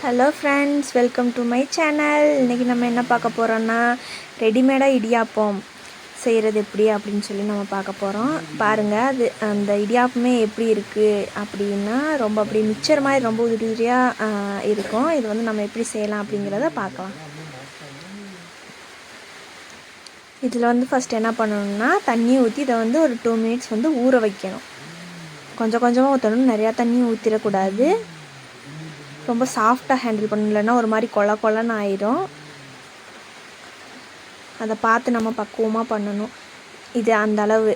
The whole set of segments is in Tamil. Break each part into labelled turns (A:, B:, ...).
A: Hello friends, welcome to my channel. இன்றைக்கி நம்ம என்ன பார்க்க போகிறோன்னா, ரெடிமேடாக இடியாப்பம் செய்கிறது எப்படி அப்படின்னு சொல்லி நம்ம பார்க்க போகிறோம். பாருங்கள், அது அந்த இடியாப்பமே எப்படி இருக்குது அப்படின்னா ரொம்ப அப்படி மிக்சர் மாதிரி ரொம்ப உதிரியாக இருக்கும். இது வந்து நம்ம எப்படி செய்யலாம் அப்படிங்கிறத பார்க்கலாம். இதில் வந்து ஃபஸ்ட் என்ன பண்ணணும்னா, தண்ணி ஊற்றி இதை வந்து ஒரு 2 மினிட்ஸ் வந்து ஊற வைக்கணும். கொஞ்சம் கொஞ்சமாக ஊற்றணும், நிறையா தண்ணி ஊற்றிடக்கூடாது. ரொம்ப சாஃப்டாக ஹேண்டில் பண்ணணும், இல்லைன்னா ஒரு மாதிரி கொலன்னு ஆயிடும். அதை பார்த்து நம்ம பக்குவமாக பண்ணணும். இது அந்த அளவு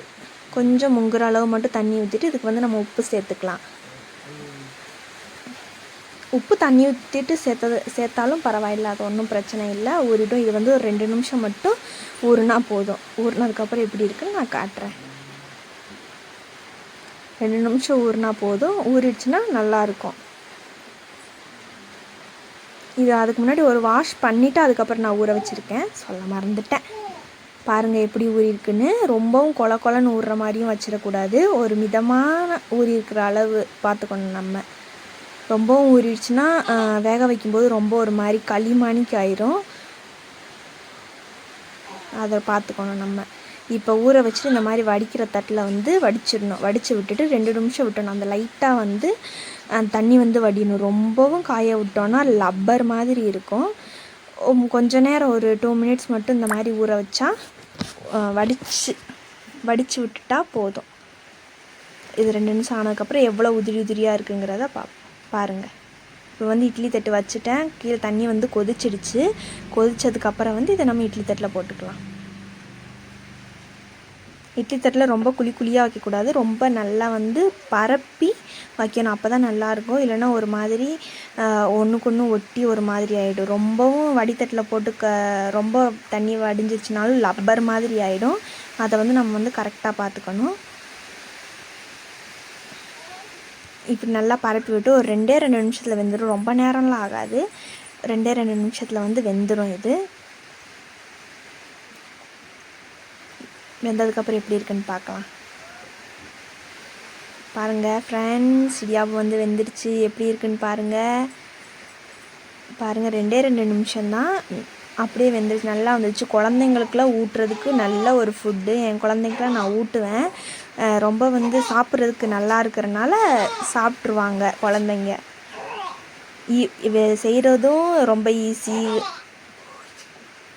A: கொஞ்சம் முங்குற அளவு மட்டும் தண்ணி ஊற்றிட்டு இதுக்கு வந்து நம்ம உப்பு சேர்த்துக்கலாம். உப்பு தண்ணி ஊற்றிட்டு சேர்த்தாலும் பரவாயில்ல, அது ஒன்றும் பிரச்சனை இல்லை, ஊறிடும். இது வந்து ஒரு 2 நிமிஷம் மட்டும் ஊறுனா போதும். ஊறினதுக்கப்புறம் எப்படி இருக்குன்னு நான் காட்டுறேன். 2 நிமிஷம் ஊறினா போதும். ஊறிடுச்சுன்னா நல்லாயிருக்கும். இது அதுக்கு முன்னாடி ஒரு வாஷ் பண்ணிவிட்டு அதுக்கப்புறம் நான் ஊற வச்சுருக்கேன், சொல்ல மறந்துட்டேன். பாருங்கள் எப்படி ஊறியிருக்குன்னு. ரொம்பவும் கொலன்னு ஊறுற மாதிரியும் வச்சிடக்கூடாது, ஒரு மிதமான ஊறி இருக்கிற அளவு பார்த்துக்கணும். நம்ம ரொம்பவும் ஊறிடுச்சுன்னா வேக வைக்கும்போது ரொம்ப ஒரு மாதிரி களிமணிக்கு ஆயிரும், அதை பார்த்துக்கணும் நம்ம. இப்போ ஊற வச்சுட்டு இந்த மாதிரி வடிக்கிற தட்டில் வந்து வடிச்சிடணும். வடித்து விட்டுட்டு 2 நிமிஷம் விட்டணும். அந்த லைட்டாக வந்து தண்ணி வந்து வடியணும். ரொம்பவும் காய விட்டோன்னா லப்பர் மாதிரி இருக்கும். கொஞ்ச நேரம் ஒரு 2 மினிட்ஸ் மட்டும் இந்த மாதிரி ஊற வச்சா வடித்து விட்டுட்டா போதும். இது 2 நிமிஷம் ஆனதுக்கப்புறம் எவ்வளோ உதிரியாக இருக்குங்கிறத பாருங்கள். இப்போ வந்து இட்லி தட்டு வச்சுட்டேன், கீழே தண்ணி வந்து கொதிச்சிடுச்சு. கொதிச்சதுக்கப்புறம் வந்து இதை நம்ம இட்லி தட்டில் போட்டுக்கலாம். இட்லி தட்டில் ரொம்ப குழியாக வைக்கக்கூடாது, ரொம்ப நல்லா வந்து பரப்பி வைக்கணும், அப்போ தான் நல்லாயிருக்கும். இல்லைன்னா ஒரு மாதிரி ஒன்றுக்கு ஒன்று ஒட்டி ஒரு மாதிரி ஆகிடும். ரொம்பவும் வடித்தட்டில் போட்டு ரொம்ப தண்ணி வடிஞ்சிருச்சுனாலும் லப்பர் மாதிரி ஆகிடும். அதை வந்து நம்ம வந்து கரெக்டாக பார்த்துக்கணும். இப்படி நல்லா பரப்பி விட்டு ஒரு 2 நிமிஷத்தில் வெந்துடும். ரொம்ப நேரம்லாம் ஆகாது, 2 நிமிஷத்தில் வந்து வெந்துடும். இது வெந்ததுக்கப்புறம் எப்படி இருக்குன்னு பார்க்கலாம். பாருங்கள் ஃப்ரெண்ட்ஸ், இடியாப்பம் வந்து வெந்துடுச்சு. எப்படி இருக்குன்னு பாருங்கள். 2 நிமிஷம்தான், அப்படியே வெந்துடுச்சு, நல்லா வந்துடுச்சு. குழந்தைங்களுக்குலாம் ஊட்டுறதுக்கு நல்ல ஒரு ஃபுட்டு. என் குழந்தைங்களாம் நான் ஊட்டுவேன். ரொம்ப வந்து சாப்பிட்றதுக்கு நல்லா இருக்கிறனால சாப்பிட்ருவாங்க குழந்தைங்க. செய்கிறதும் ரொம்ப ஈஸி.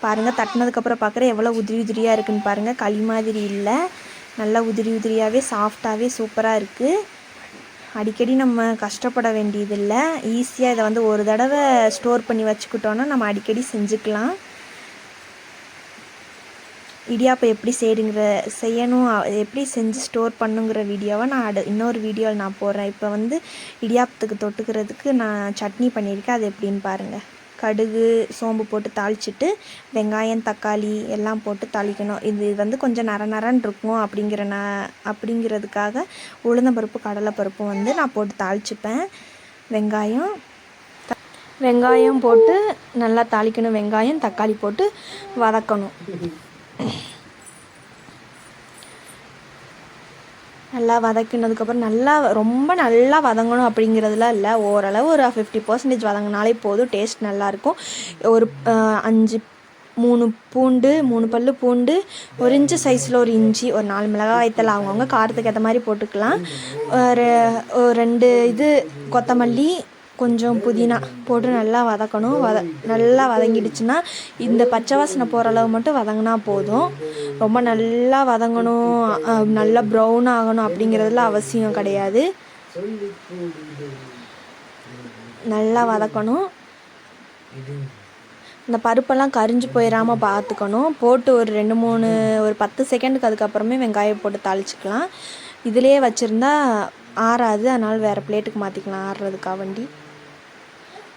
A: பாருங்கள், தட்டினதுக்கப்புறம் பார்க்குற எவ்வளோ உதிரியாக இருக்குதுன்னு பாருங்கள். களி மாதிரி இல்லை, நல்லா உதிரியாகவே சாஃப்டாகவே சூப்பராக இருக்குது. அடிக்கடி நம்ம கஷ்டப்பட வேண்டியதில்லை, ஈஸியாக இதை வந்து ஒரு தடவை ஸ்டோர் பண்ணி வச்சுக்கிட்டோன்னா நம்ம அடிக்கடி செஞ்சுக்கலாம். இடியாப்பம் எப்படி செய்யணும், எப்படி செஞ்சு ஸ்டோர் பண்ணுங்கிற வீடியோவை நான் இன்னொரு வீடியோவில் நான் போடுறேன். இப்போ வந்து இடியாப்பத்துக்கு தொட்டுக்கிறதுக்கு நான் சட்னி பண்ணியிருக்கேன், அது எப்படின்னு பாருங்கள். கடுகு சோம்பு போட்டு தாளிச்சிட்டு வெங்காயம் தக்காளி எல்லாம் போட்டு தாளிக்கணும். இது வந்து கொஞ்சம் நரன்னு இருக்கும் அப்படிங்கிறதுக்காக உளுந்தம்பருப்பு கடலைப்பருப்பு வந்து நான் போட்டு தாளிச்சுப்பேன். வெங்காயம் போட்டு நல்லா தாளிக்கணும். வெங்காயம் தக்காளி போட்டு வதக்கணும். நல்லா வதக்கினதுக்கப்புறம் ரொம்ப நல்லா வதங்கணும் அப்படிங்கிறதுலாம் இல்லை, ஓரளவு ஒரு 50% வதங்கினாலே போதும். டேஸ்ட் நல்லாயிருக்கும். ஒரு 3 பல்லு பூண்டு, 1 இன்ச்சு சைஸில் ஒரு இஞ்சி, ஒரு 4 மிளகாய் வத்தல் அவங்கவுங்க காரத்துக்கு ஏற்ற மாதிரி போட்டுக்கலாம். ஒரு 2 இது கொத்தமல்லி, கொஞ்சம் புதினா போட்டு நல்லா வதக்கணும். நல்லா வதங்கிடுச்சுன்னா இந்த பச்சை வாசனை போகிற அளவு மட்டும் வதங்கினா போதும். ரொம்ப நல்லா வதங்கணும், நல்லா ப்ரௌன் ஆகணும் அப்படிங்கிறதுல அவசியம் கிடையாது. நல்லா வதக்கணும். இந்த பருப்பெல்லாம் கரிஞ்சு போயிடாமல் பார்த்துக்கணும். போட்டு ஒரு 10 செகண்டுக்கு அதுக்கப்புறமே வெங்காயம் போட்டு தாளிச்சிக்கலாம். இதிலே வச்சுருந்தா ஆறாது, அதனால் வேறு பிளேட்டுக்கு மாற்றிக்கலாம். ஆறுறதுக்காக வண்டி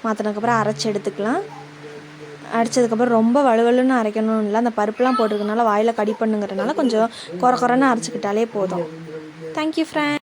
A: மாற்றினதுக்கப்புறம் அரைச்சி எடுத்துக்கலாம். அரைச்சதுக்கப்புறம் ரொம்ப வலுவலுன்னு அரைக்கணும் இல்லை, அந்த பருப்புலாம் போட்டிருக்கனால வாயில் கடி பண்ணுங்கிறதுனால கொஞ்சம் குறன்னு அரைச்சிக்கிட்டாலே போதும். Thank you friend.